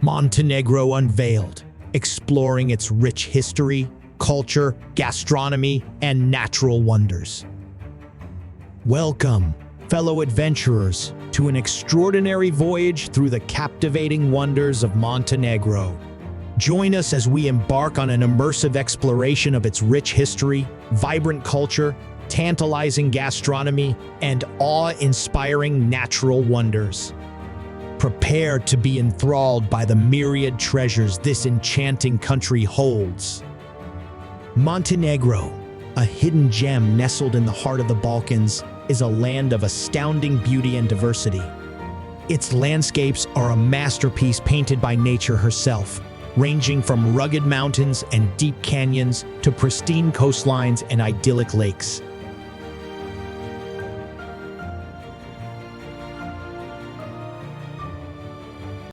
Montenegro Unveiled, exploring its rich history, culture, gastronomy, and natural wonders. Welcome, fellow adventurers, to an extraordinary voyage through the captivating wonders of Montenegro. Join us as we embark on an immersive exploration of its rich history, vibrant culture, tantalizing gastronomy, and awe-inspiring natural wonders. Prepare to be enthralled by the myriad treasures this enchanting country holds. Montenegro, a hidden gem nestled in the heart of the Balkans, is a land of astounding beauty and diversity. Its landscapes are a masterpiece painted by nature herself, ranging from rugged mountains and deep canyons to pristine coastlines and idyllic lakes.